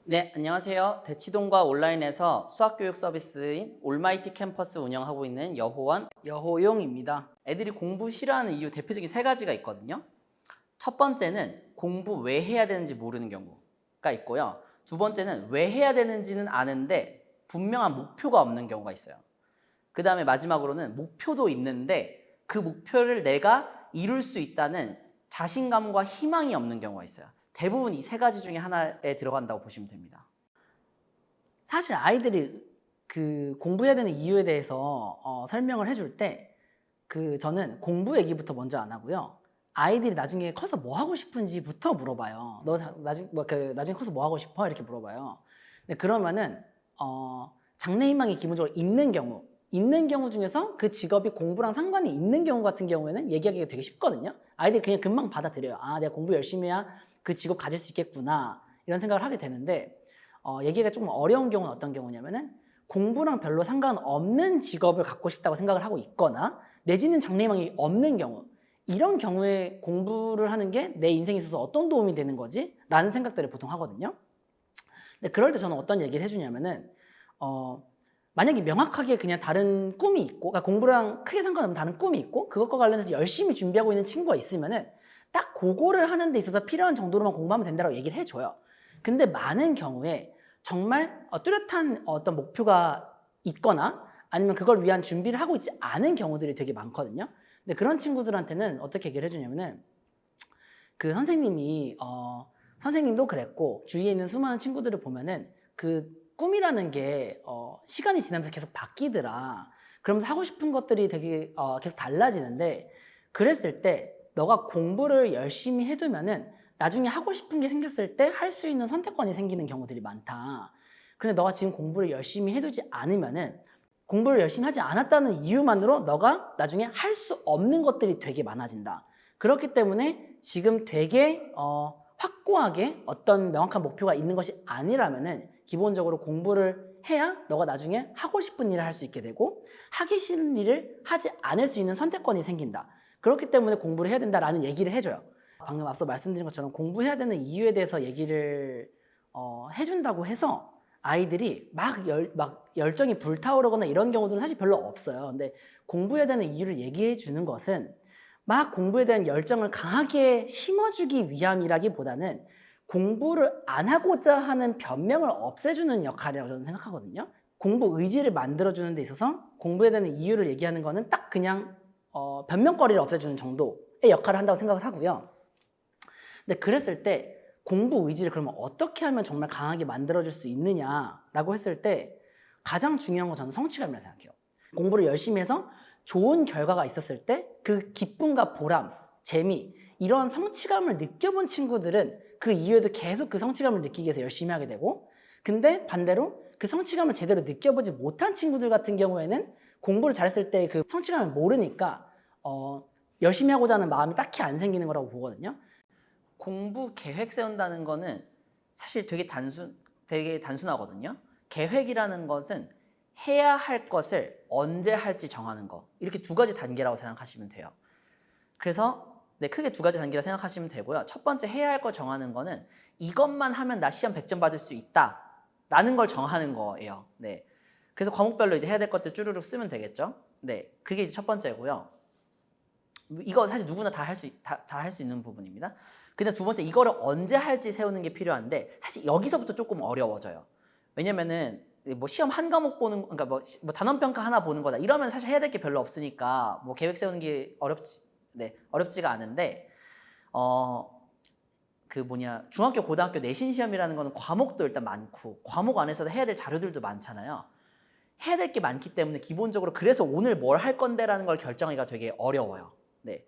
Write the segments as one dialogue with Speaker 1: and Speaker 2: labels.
Speaker 1: 네, 안녕하세요. 대치동과 온라인에서 수학교육 서비스인 올마이티 캠퍼스 운영하고 있는 여호원,
Speaker 2: 여호용입니다.
Speaker 1: 애들이 공부 싫어하는 이유 대표적인 세 가지가 있거든요. 첫 번째는 공부 왜 해야 되는지 모르는 경우가 있고요. 두 번째는 왜 해야 되는지는 아는데 분명한 목표가 없는 경우가 있어요. 그 다음에 마지막으로는 목표도 있는데 그 목표를 내가 이룰 수 있다는 자신감과 희망이 없는 경우가 있어요. 대부분 이 세 가지 중에 하나에 들어간다고 보시면 됩니다.
Speaker 2: 사실 아이들이 공부해야 되는 이유에 대해서 설명을 해줄 때 저는 공부 얘기부터 먼저 안 하고요. 아이들이 나중에 커서 뭐 하고 싶은지부터 물어봐요. 너 나중에 커서 뭐 하고 싶어? 이렇게 물어봐요. 근데 그러면은 장래희망이 기본적으로 있는 경우 중에서 그 직업이 공부랑 상관이 있는 경우 같은 경우에는 얘기하기가 되게 쉽거든요. 아이들이 그냥 금방 받아들여요. 아, 내가 공부 열심히 해야 그 직업 가질 수 있겠구나 이런 생각을 하게 되는데 얘기가 조금 어려운 경우는 어떤 경우냐면은 공부랑 별로 상관없는 직업을 갖고 싶다고 생각을 하고 있거나 내지는 장래희망이 없는 경우, 이런 경우에 공부를 하는 게 내 인생에 있어서 어떤 도움이 되는 거지? 라는 생각들을 보통 하거든요. 근데 그럴 때 저는 어떤 얘기를 해주냐면은 만약에 명확하게 그냥 다른 꿈이 있고, 그러니까 공부랑 크게 상관없는 다른 꿈이 있고 그것과 관련해서 열심히 준비하고 있는 친구가 있으면은 딱 그거를 하는 데 있어서 필요한 정도로만 공부하면 된다고 얘기를 해줘요. 근데 많은 경우에 정말 뚜렷한 어떤 목표가 있거나 아니면 그걸 위한 준비를 하고 있지 않은 경우들이 되게 많거든요. 근데 그런 친구들한테는 어떻게 얘기를 해주냐면은 그 선생님도 그랬고 주위에 있는 수많은 친구들을 보면은 그 꿈이라는 게 시간이 지나면서 계속 바뀌더라. 그러면서 하고 싶은 것들이 되게 계속 달라지는데, 그랬을 때 너가 공부를 열심히 해두면은 나중에 하고 싶은 게 생겼을 때 할 수 있는 선택권이 생기는 경우들이 많다. 근데 너가 지금 공부를 열심히 해두지 않으면은 공부를 열심히 하지 않았다는 이유만으로 너가 나중에 할 수 없는 것들이 되게 많아진다. 그렇기 때문에 지금 되게 확고하게 어떤 명확한 목표가 있는 것이 아니라면은 기본적으로 공부를 해야 너가 나중에 하고 싶은 일을 할 수 있게 되고 하기 싫은 일을 하지 않을 수 있는 선택권이 생긴다. 그렇기 때문에 공부를 해야 된다라는 얘기를 해줘요. 방금 앞서 말씀드린 것처럼 공부해야 되는 이유에 대해서 얘기를 해준다고 해서 아이들이 막 열정이 불타오르거나 이런 경우들은 사실 별로 없어요. 근데 공부해야 되는 이유를 얘기해 주는 것은 막 공부에 대한 열정을 강하게 심어주기 위함이라기보다는 공부를 안 하고자 하는 변명을 없애주는 역할이라고 저는 생각하거든요. 공부 의지를 만들어주는 데 있어서 공부에 대한 이유를 얘기하는 거는 딱 그냥 변명거리를 없애주는 정도의 역할을 한다고 생각을 하고요. 근데 그랬을 때 공부 의지를 그러면 어떻게 하면 정말 강하게 만들어줄 수 있느냐라고 했을 때 가장 중요한 건 저는 성취감이라고 생각해요. 공부를 열심히 해서 좋은 결과가 있었을 때 그 기쁨과 보람, 재미, 이런 성취감을 느껴본 친구들은 그 이후에도 계속 그 성취감을 느끼기 위해서 열심히 하게 되고, 근데 반대로 그 성취감을 제대로 느껴보지 못한 친구들 같은 경우에는 공부를 잘했을 때 그 성취감을 모르니까 열심히 하고자 하는 마음이 딱히 안 생기는 거라고 보거든요.
Speaker 1: 공부 계획 세운다는 거는 사실 되게 단순하거든요. 계획이라는 것은 해야 할 것을 언제 할지 정하는 거. 이렇게 두 가지 단계라고 생각하시면 돼요. 그래서 크게 두 가지 단계라고 생각하시면 되고요. 첫 번째 해야 할 거 정하는 거는 이것만 하면 나 시험 100점 받을 수 있다 라는 걸 정하는 거예요. 네. 그래서 과목별로 이제 해야 될 것들 쭈루룩 쓰면 되겠죠. 네. 그게 이제 첫 번째고요. 이거 사실 누구나 다 할 수 있는 부분입니다. 근데 두 번째, 이거를 언제 할지 세우는 게 필요한데 사실 여기서부터 조금 어려워져요. 왜냐면은 뭐 시험 한 과목 보는, 그러니까 뭐 단원 평가 하나 보는 거다 이러면 사실 해야 될 게 별로 없으니까 뭐 계획 세우는 게 어렵지가 않은데 중학교 고등학교 내신 시험이라는 거는 과목도 일단 많고 과목 안에서도 해야 될 자료들도 많잖아요. 해야 될 게 많기 때문에 기본적으로 그래서 오늘 뭘 할 건데라는 걸 결정하기가 되게 어려워요. 네.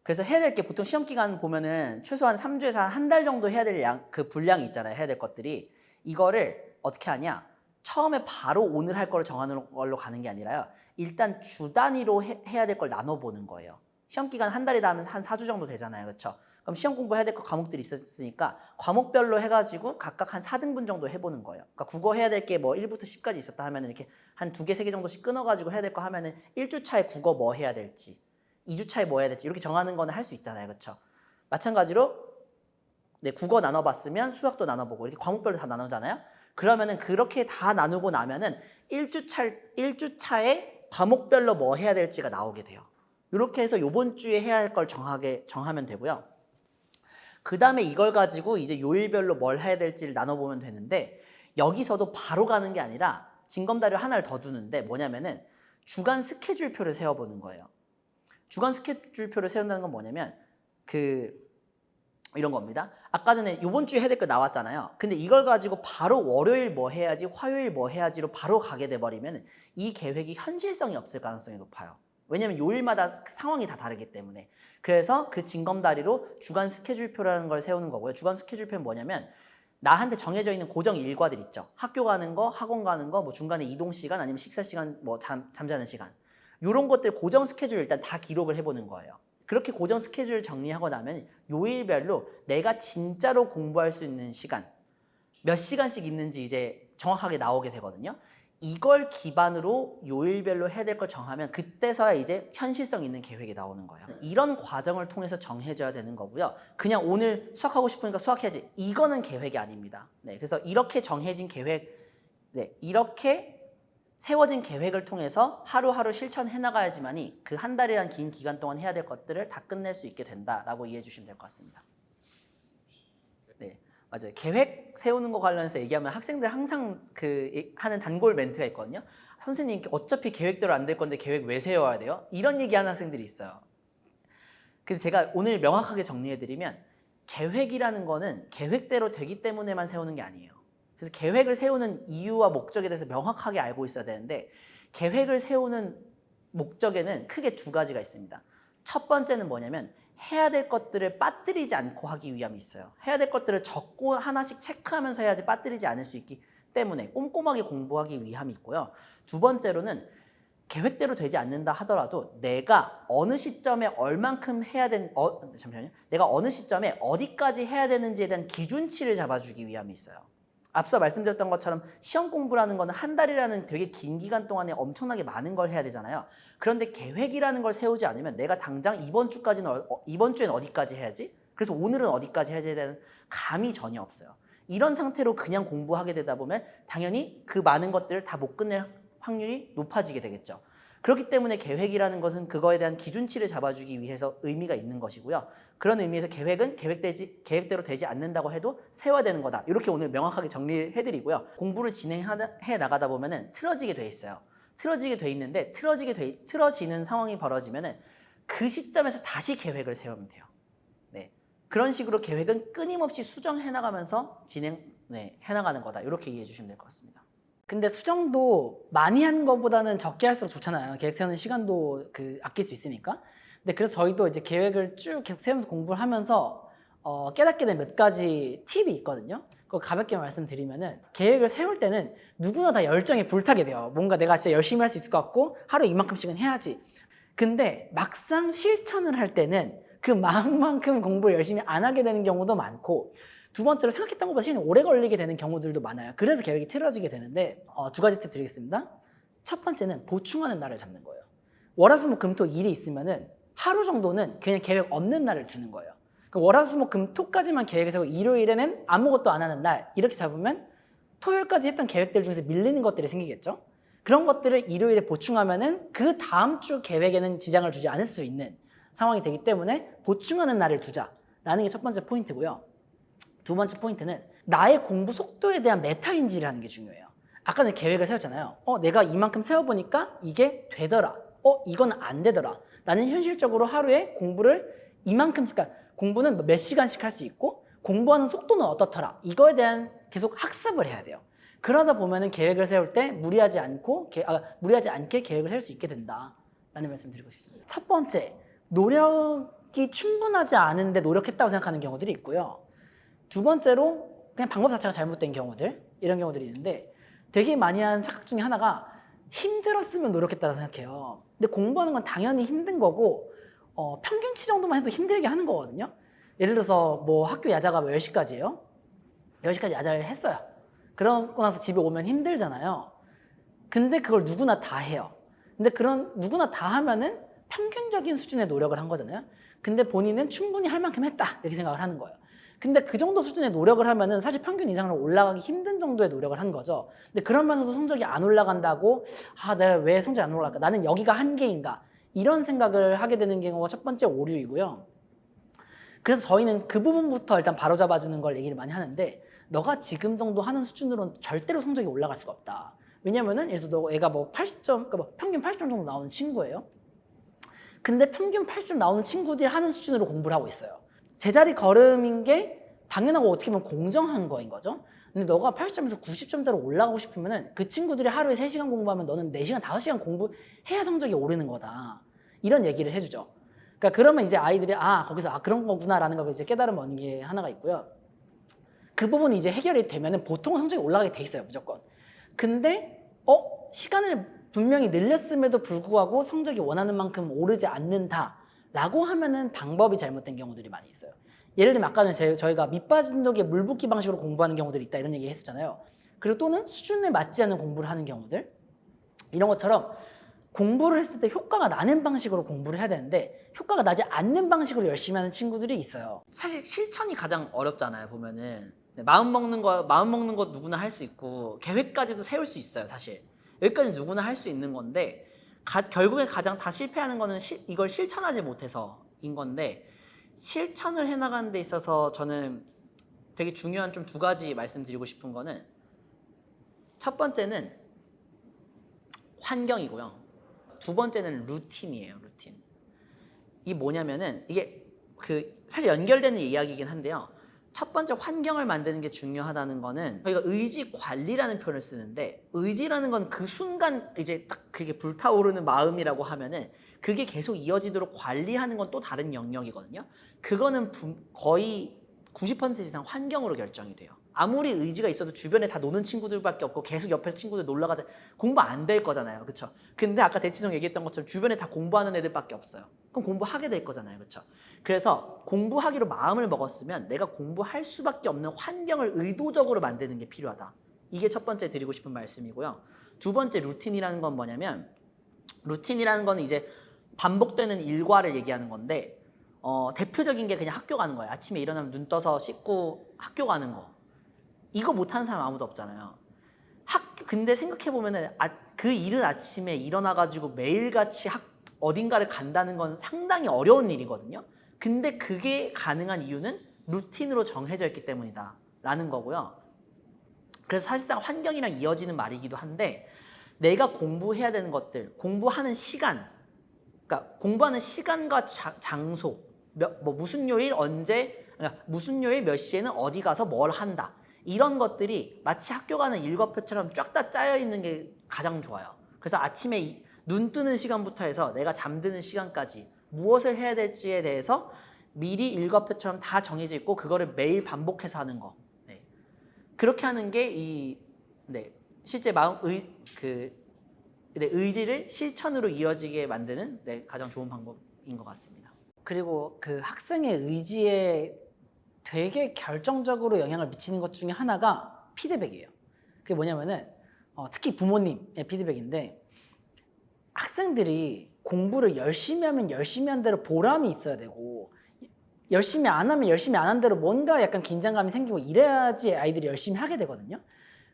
Speaker 1: 그래서 해야 될 게 보통 시험 기간 보면은 최소한 3주에서 한 달 정도 해야 될 그 분량이 있잖아요. 해야 될 것들이. 이거를 어떻게 하냐? 처음에 바로 오늘 할 거를 정하는 걸로 가는 게 아니라요. 일단 주 단위로 해야 될 걸 나눠보는 거예요. 시험 기간 한 달이다 하면 한 4주 정도 되잖아요. 그렇죠? 그럼 시험 공부해야 될 과목들이 있었으니까 과목별로 해가지고 각각 한 4등분 정도 해보는 거예요. 그러니까 국어 해야 될 게 뭐 1부터 10까지 있었다 하면은 이렇게 한 2개, 3개 정도씩 끊어가지고 해야 될 거 하면은 1주 차에 국어 뭐 해야 될지 2주 차에 뭐 해야 될지 이렇게 정하는 거는 할 수 있잖아요. 그렇죠? 마찬가지로 네, 국어 나눠봤으면 수학도 나눠보고 이렇게 과목별로 다 나누잖아요. 그러면은 그렇게 다 나누고 나면은 1주차에 과목별로 뭐 해야 될지가 나오게 돼요. 이렇게 해서 요번 주에 해야 할 걸 정하면 되고요. 그 다음에 이걸 가지고 이제 요일별로 뭘 해야 될지를 나눠보면 되는데, 여기서도 바로 가는 게 아니라 징검다리 하나를 더 두는데 뭐냐면은 주간 스케줄표를 세워보는 거예요. 주간 스케줄표를 세운다는 건 뭐냐면 이런 겁니다. 아까 전에 요번 주에 해야 될 거 나왔잖아요. 근데 이걸 가지고 바로 월요일 뭐 해야지, 화요일 뭐 해야지로 바로 가게 돼버리면 이 계획이 현실성이 없을 가능성이 높아요. 왜냐면 요일마다 상황이 다 다르기 때문에. 그래서 그 징검다리로 주간 스케줄표라는 걸 세우는 거고요. 주간 스케줄표는 뭐냐면 나한테 정해져 있는 고정 일과들 있죠. 학교 가는 거, 학원 가는 거, 뭐 중간에 이동 시간, 아니면 식사 시간, 뭐 잠자는 시간. 이런 것들 고정 스케줄 일단 다 기록을 해보는 거예요. 그렇게 고정 스케줄 정리하고 나면 요일별로 내가 진짜로 공부할 수 있는 시간, 몇 시간씩 있는지 이제 정확하게 나오게 되거든요. 이걸 기반으로 요일별로 해야 될 걸 정하면 그때서야 이제 현실성 있는 계획이 나오는 거예요. 이런 과정을 통해서 정해져야 되는 거고요. 그냥 오늘 수학하고 싶으니까 수학해야지, 이거는 계획이 아닙니다. 네, 그래서 이렇게 정해진 계획, 네, 이렇게 세워진 계획을 통해서 하루하루 실천해 나가야지만이 그 한 달이란 긴 기간 동안 해야 될 것들을 다 끝낼 수 있게 된다라고 이해해 주시면 될 것 같습니다. 네, 맞아요. 계획 세우는 거 관련해서 얘기하면 학생들 항상 하는 단골 멘트가 있거든요. 선생님, 어차피 계획대로 안 될 건데 계획 왜 세워야 돼요? 이런 얘기하는 학생들이 있어요. 그래서 제가 오늘 명확하게 정리해드리면, 계획이라는 거는 계획대로 되기 때문에만 세우는 게 아니에요. 그래서 계획을 세우는 이유와 목적에 대해서 명확하게 알고 있어야 되는데, 계획을 세우는 목적에는 크게 두 가지가 있습니다. 첫 번째는 뭐냐면 해야 될 것들을 빠뜨리지 않고 하기 위함이 있어요. 해야 될 것들을 적고 하나씩 체크하면서 해야지 빠뜨리지 않을 수 있기 때문에 꼼꼼하게 공부하기 위함이 있고요. 두 번째로는 계획대로 되지 않는다 하더라도 내가 어느 시점에 얼만큼 해야 잠시만요. 내가 어느 시점에 어디까지 해야 되는지에 대한 기준치를 잡아주기 위함이 있어요. 앞서 말씀드렸던 것처럼 시험 공부라는 거는 한 달이라는 되게 긴 기간 동안에 엄청나게 많은 걸 해야 되잖아요. 그런데 계획이라는 걸 세우지 않으면 내가 당장 이번 주엔 어디까지 해야지? 그래서 오늘은 어디까지 해야 되는 감이 전혀 없어요. 이런 상태로 그냥 공부하게 되다 보면 당연히 그 많은 것들을 다 못 끝낼 확률이 높아지게 되겠죠. 그렇기 때문에 계획이라는 것은 그거에 대한 기준치를 잡아주기 위해서 의미가 있는 것이고요. 그런 의미에서 계획은 계획대로 되지 않는다고 해도 세워야 되는 거다. 이렇게 오늘 명확하게 정리해드리고요. 공부를 진행해 나가다 보면은 틀어지게 돼 있어요. 틀어지게 돼 있는데 틀어지는 상황이 벌어지면은 그 시점에서 다시 계획을 세우면 돼요. 네, 그런 식으로 계획은 끊임없이 수정해 나가면서 해 나가는 거다. 이렇게 이해해 주시면 될 것 같습니다.
Speaker 2: 근데 수정도 많이 하는 것보다는 적게 할수록 좋잖아요. 계획 세우는 시간도 아낄 수 있으니까. 근데 그래서 저희도 이제 계획을 쭉 계속 세우면서 공부를 하면서 깨닫게 된 몇 가지 팁이 있거든요. 그거 가볍게 말씀드리면은, 계획을 세울 때는 누구나 다 열정에 불타게 돼요. 뭔가 내가 진짜 열심히 할 수 있을 것 같고 하루 이만큼씩은 해야지. 근데 막상 실천을 할 때는 그 마음만큼 공부를 열심히 안 하게 되는 경우도 많고, 두 번째로 생각했던 것보다 시간이 오래 걸리게 되는 경우들도 많아요. 그래서 계획이 틀어지게 되는데, 두 가지 팁 드리겠습니다. 첫 번째는 보충하는 날을 잡는 거예요. 월화수목금토 일이 있으면은 하루 정도는 그냥 계획 없는 날을 두는 거예요. 월화수목금토까지만 계획을 세우고 일요일에는 아무것도 안 하는 날, 이렇게 잡으면 토요일까지 했던 계획들 중에서 밀리는 것들이 생기겠죠. 그런 것들을 일요일에 보충하면은 그 다음 주 계획에는 지장을 주지 않을 수 있는 상황이 되기 때문에 보충하는 날을 두자라는 게 첫 번째 포인트고요. 두 번째 포인트는 나의 공부 속도에 대한 메타인지를 하는 게 중요해요. 아까 전에 계획을 세웠잖아요. 내가 이만큼 세워보니까 이게 되더라. 이건 안 되더라. 나는 현실적으로 하루에 공부를 이만큼씩, 그러니까 공부는 몇 시간씩 할 수 있고 공부하는 속도는 어떻더라. 이거에 대한 계속 학습을 해야 돼요. 그러다 보면은 계획을 세울 때 무리하지 않게 계획을 세울 수 있게 된다라는 말씀 드리고 싶습니다. 첫 번째, 노력이 충분하지 않은데 노력했다고 생각하는 경우들이 있고요. 두 번째로 그냥 방법 자체가 잘못된 경우들, 이런 경우들이 있는데, 되게 많이 하는 착각 중에 하나가 힘들었으면 노력했다고 생각해요. 근데 공부하는 건 당연히 힘든 거고 평균치 정도만 해도 힘들게 하는 거거든요. 예를 들어서 뭐 학교 야자가 10시까지예요. 10시까지 야자를 했어요. 그러고 나서 집에 오면 힘들잖아요. 근데 그걸 누구나 다 해요. 근데 누구나 다 하면은 평균적인 수준의 노력을 한 거잖아요. 근데 본인은 충분히 할 만큼 했다, 이렇게 생각을 하는 거예요. 근데 그 정도 수준의 노력을 하면은 사실 평균 이상으로 올라가기 힘든 정도의 노력을 한 거죠. 근데 그러면서도 성적이 안 올라간다고 내가 왜 성적이 안 올라갈까? 나는 여기가 한계인가? 이런 생각을 하게 되는 경우가 첫 번째 오류이고요. 그래서 저희는 그 부분부터 일단 바로잡아주는 걸 얘기를 많이 하는데 너가 지금 정도 하는 수준으로는 절대로 성적이 올라갈 수가 없다. 왜냐면은 예를 들어서 얘가 뭐 80점, 그러니까 뭐 평균 80점 정도 나오는 친구예요. 근데 평균 80점 나오는 친구들이 하는 수준으로 공부를 하고 있어요. 제자리 걸음인 게 당연하고 어떻게 보면 공정한 거인 거죠. 근데 너가 80점에서 90점대로 올라가고 싶으면은 그 친구들이 하루에 3시간 공부하면 너는 4시간, 5시간 공부해야 성적이 오르는 거다. 이런 얘기를 해주죠. 그러니까 그러면 이제 아이들이 거기서 그런 거구나라는 걸 이제 깨달음 얻는 게 하나가 있고요. 그 부분이 이제 해결이 되면은 보통은 성적이 올라가게 돼 있어요, 무조건. 근데 시간을 분명히 늘렸음에도 불구하고 성적이 원하는 만큼 오르지 않는다라고 하면은 방법이 잘못된 경우들이 많이 있어요. 예를 들면 아까 전에 저희가 밑빠진 독에 물 붓기 방식으로 공부하는 경우들이 있다 이런 얘기 했었잖아요. 그리고 또는 수준에 맞지 않는 공부를 하는 경우들, 이런 것처럼 공부를 했을 때 효과가 나는 방식으로 공부를 해야 되는데 효과가 나지 않는 방식으로 열심히 하는 친구들이 있어요.
Speaker 1: 사실 실천이 가장 어렵잖아요, 보면은. 마음 먹는 거 누구나 할 수 있고 계획까지도 세울 수 있어요, 사실. 여기까지 누구나 할 수 있는 건데 결국에 가장 다 실패하는 거는 이걸 실천하지 못해서인 건데, 실천을 해나가는 데 있어서 저는 되게 중요한 좀 2가지 말씀드리고 싶은 거는, 첫 번째는 환경이고요. 2번째는 루틴이에요, 루틴. 이 뭐냐면은 이게 사실 연결되는 이야기이긴 한데요. 첫 번째 환경을 만드는 게 중요하다는 거는 저희가 의지 관리라는 표현을 쓰는데, 의지라는 건 그 순간 이제 딱 그게 불타오르는 마음이라고 하면은 그게 계속 이어지도록 관리하는 건 또 다른 영역이거든요. 그거는 거의 90% 이상 환경으로 결정이 돼요. 아무리 의지가 있어도 주변에 다 노는 친구들밖에 없고 계속 옆에서 친구들 놀러 가자, 공부 안 될 거잖아요, 그렇죠? 근데 아까 대치동 얘기했던 것처럼 주변에 다 공부하는 애들밖에 없어요. 그럼 공부하게 될 거잖아요, 그렇죠? 그래서 공부하기로 마음을 먹었으면 내가 공부할 수밖에 없는 환경을 의도적으로 만드는 게 필요하다. 이게 첫 번째 드리고 싶은 말씀이고요. 2번째 루틴이라는 건 뭐냐면, 루틴이라는 건 이제 반복되는 일과를 얘기하는 건데, 대표적인 게 그냥 학교 가는 거예요. 아침에 일어나면 눈 떠서 씻고 학교 가는 거. 이거 못하는 사람 아무도 없잖아요. 근데 생각해보면은 그 이른 아침에 일어나가지고 매일같이 어딘가를 간다는 건 상당히 어려운 일이거든요. 근데 그게 가능한 이유는 루틴으로 정해져 있기 때문이다 라는 거고요. 그래서 사실상 환경이랑 이어지는 말이기도 한데, 내가 공부해야 되는 것들, 공부하는 시간, 그러니까 공부하는 시간과 장소, 무슨 요일 언제, 그러니까 무슨 요일 몇 시에는 어디 가서 뭘 한다, 이런 것들이 마치 학교 가는 일과표처럼 쫙 다 짜여 있는 게 가장 좋아요. 그래서 아침에 눈 뜨는 시간부터 해서 내가 잠드는 시간까지 무엇을 해야 될지에 대해서 미리 일과표처럼 다 정해져 있고 그거를 매일 반복해서 하는 거. 네. 그렇게 하는 게 실제 의지를 실천으로 이어지게 만드는 가장 좋은 방법인 것 같습니다.
Speaker 2: 그리고 그 학생의 의지에 되게 결정적으로 영향을 미치는 것 중에 하나가 피드백이에요. 그게 뭐냐면은 특히 부모님의 피드백인데, 학생들이 공부를 열심히 하면 열심히 한 대로 보람이 있어야 되고, 열심히 안 하면 열심히 안 한 대로 뭔가 약간 긴장감이 생기고 이래야지 아이들이 열심히 하게 되거든요.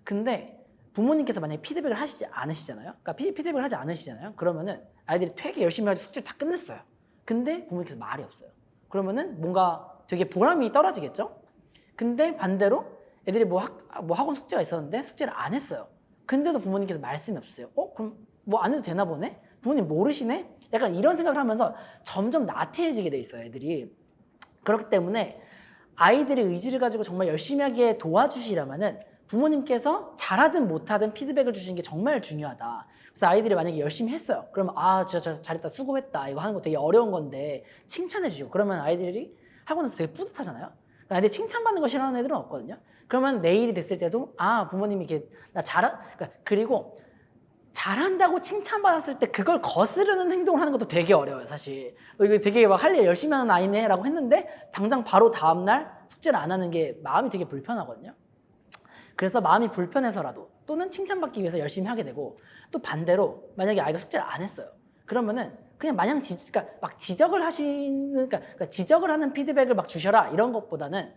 Speaker 2: 근데 부모님께서 만약에 피드백을 하시지 않으시잖아요. 그러니까 피드백을 하지 않으시잖아요. 그러면은 아이들이 되게 열심히 하고 숙제 다 끝냈어요. 근데 부모님께서 말이 없어요. 그러면은 뭔가 되게 보람이 떨어지겠죠? 근데 반대로 애들이 뭐 학원 숙제가 있었는데 숙제를 안 했어요. 근데도 부모님께서 말씀이 없으세요. 그럼 뭐 안 해도 되나 보네? 부모님 모르시네? 약간 이런 생각을 하면서 점점 나태해지게 돼 있어요, 애들이. 그렇기 때문에 아이들의 의지를 가지고 정말 열심히 하게 도와주시려면은 부모님께서 잘하든 못하든 피드백을 주시는 게 정말 중요하다. 그래서 아이들이 만약에 열심히 했어요. 그러면 진짜 잘했다, 수고했다, 이거 하는 거 되게 어려운 건데 칭찬해 주시고, 그러면 아이들이 학원에서 되게 뿌듯하잖아요. 그러니까 애들이 칭찬받는 거 싫어하는 애들은 없거든요. 그러면 내일이 됐을 때도 부모님이 이렇게 그리고 잘한다고 칭찬받았을 때 그걸 거스르는 행동을 하는 것도 되게 어려워요, 사실. 이거 되게 막 할 일 열심히 하는 아이네 라고 했는데 당장 바로 다음날 숙제를 안 하는 게 마음이 되게 불편하거든요. 그래서 마음이 불편해서라도, 또는 칭찬받기 위해서 열심히 하게 되고, 또 반대로 만약에 아이가 숙제를 안 했어요. 그러면은 그냥 마냥 그러니까 막 지적을 하는 피드백을 막 주셔라 이런 것보다는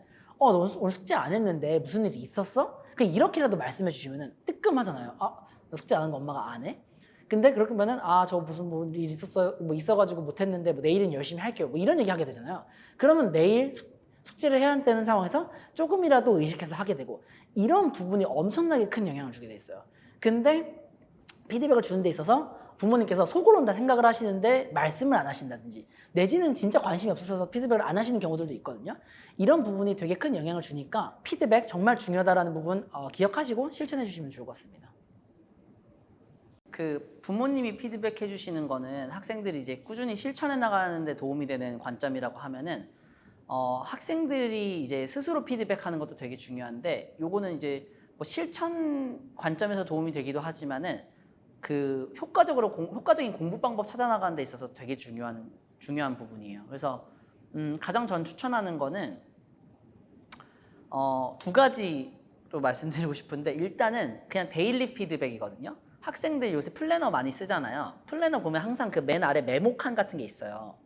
Speaker 2: 너 오늘 숙제 안 했는데 무슨 일이 있었어? 그냥 이렇게라도 말씀해 주시면은 뜨끔하잖아요. 나 숙제 안 한 거 엄마가 안 해? 근데 그러면은 저 무슨 뭐 일 있었어요, 뭐 있어가지고 못했는데 뭐 내일은 열심히 할게요, 뭐 이런 얘기 하게 되잖아요. 그러면 내일 숙제를 해야 되는 상황에서 조금이라도 의식해서 하게 되고, 이런 부분이 엄청나게 큰 영향을 주게 돼 있어요. 근데 피드백을 주는 데 있어서 부모님께서 속으로 온다 생각을 하시는데 말씀을 안 하신다든지, 내지는 진짜 관심이 없어서 피드백을 안 하시는 경우들도 있거든요. 이런 부분이 되게 큰 영향을 주니까 피드백 정말 중요하다는 부분 기억하시고 실천해 주시면 좋을 것 같습니다.
Speaker 1: 그 부모님이 피드백해 주시는 거는 학생들이 이제 꾸준히 실천해 나가는 데 도움이 되는 관점이라고 하면은 학생들이 이제 스스로 피드백하는 것도 되게 중요한데, 요거는 이제 뭐 실천 관점에서 도움이 되기도 하지만은 그 효과적인 공부 방법 찾아 나가는 데 있어서 되게 중요한 부분이에요. 그래서 가장 전 추천하는 거는 두 가지로 말씀드리고 싶은데, 일단은 그냥 데일리 피드백이거든요. 학생들 요새 플래너 많이 쓰잖아요. 플래너 보면 항상 그 맨 아래 메모칸 같은 게 있어요.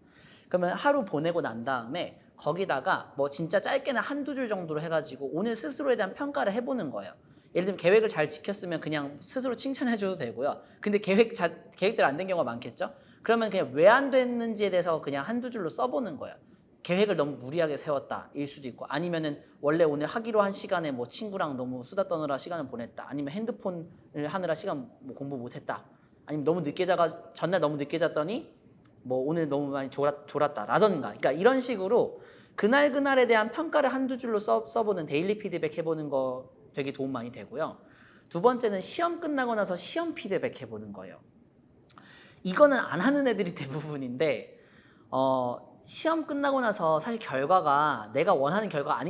Speaker 1: 그러면 하루 보내고 난 다음에 거기다가 뭐 진짜 짧게는 한두 줄 정도로 해가지고 오늘 스스로에 대한 평가를 해보는 거예요. 예를 들면 계획을 잘 지켰으면 그냥 스스로 칭찬해줘도 되고요. 근데 계획대로 안 된 경우가 많겠죠? 그러면 그냥 왜 안 됐는지에 대해서 그냥 한두 줄로 써보는 거예요. 계획을 너무 무리하게 세웠다 일 수도 있고, 아니면은 원래 오늘 하기로 한 시간에 뭐 친구랑 너무 수다 떠느라 시간을 보냈다, 아니면 핸드폰을 하느라 시간 뭐 공부 못했다, 아니면 전날 너무 늦게 잤더니 뭐 오늘 너무 많이 졸았다 라던가. 그러니까 이런 식으로 그날에 대한 평가를 한두 줄로 써보는 데일리 피드백 해보는 거 되게 도움 많이 되고요. 두 번째는 시험 끝나고 나서 시험 피드백 해보는 거예요. 이거는 안 하는 애들이 대부분인데, 시험 끝나고 나서 사실 결과가 내가 원하는 결과가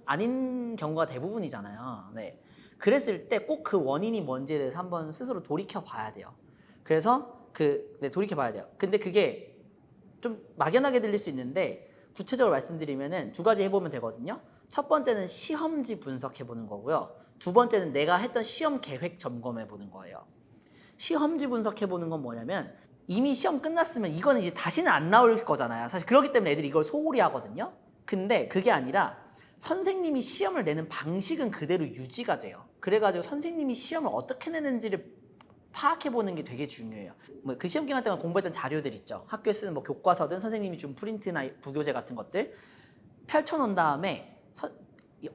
Speaker 1: 아닌 경우가 대부분이잖아요. 네. 그랬을 때 꼭 그 원인이 뭔지에 대해서 한번 스스로 돌이켜 봐야 돼요. 그래서 돌이켜 봐야 돼요. 근데 그게 좀 막연하게 들릴 수 있는데, 구체적으로 말씀드리면은 두 가지 해보면 되거든요. 첫 번째는 시험지 분석해보는 거고요. 두 번째는 내가 했던 시험 계획 점검해보는 거예요. 시험지 분석해보는 건 뭐냐면, 이미 시험 끝났으면 이거는 이제 다시는 안 나올 거잖아요. 사실 그렇기 때문에 애들이 이걸 소홀히 하거든요. 근데 그게 아니라 선생님이 시험을 내는 방식은 그대로 유지가 돼요. 그래가지고 선생님이 시험을 어떻게 내는지를 파악해보는 게 되게 중요해요. 뭐 그 시험 기간 동안 공부했던 자료들 있죠. 학교에 쓰는 뭐 교과서든 선생님이 준 프린트나 부교재 같은 것들 펼쳐놓은 다음에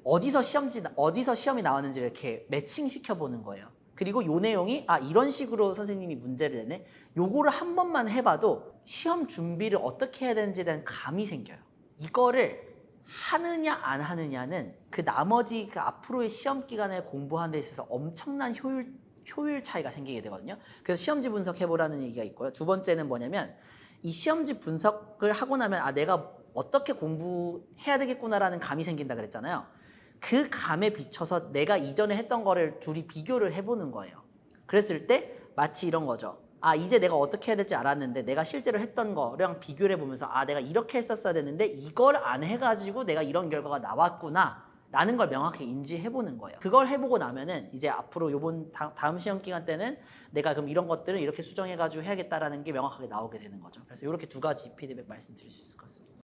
Speaker 1: 어디서 시험이 나왔는지를 이렇게 매칭시켜 보는 거예요. 그리고 요 내용이 이런 식으로 선생님이 문제를 내네, 요거를 한 번만 해봐도 시험 준비를 어떻게 해야 되는지에 대한 감이 생겨요. 이거를 하느냐 안 하느냐는 그 나머지 그 앞으로의 시험 기간에 공부하는 데 있어서 엄청난 효율 차이가 생기게 되거든요. 그래서 시험지 분석해보라는 얘기가 있고요. 두 번째는 뭐냐면, 이 시험지 분석을 하고 나면 내가 어떻게 공부해야 되겠구나라는 감이 생긴다 그랬잖아요. 그 감에 비춰서 내가 이전에 했던 거를 둘이 비교를 해보는 거예요. 그랬을 때 마치 이런 거죠. 이제 내가 어떻게 해야 될지 알았는데 내가 실제로 했던 거랑 비교를 해보면서 내가 이렇게 했었어야 됐는데 이걸 안 해가지고 내가 이런 결과가 나왔구나 라는 걸 명확히 인지해보는 거예요. 그걸 해보고 나면은 이제 앞으로 다음 시험 기간 때는 내가 그럼 이런 것들은 이렇게 수정해가지고 해야겠다라는 게 명확하게 나오게 되는 거죠. 그래서 이렇게 두 가지 피드백 말씀드릴 수 있을 것 같습니다.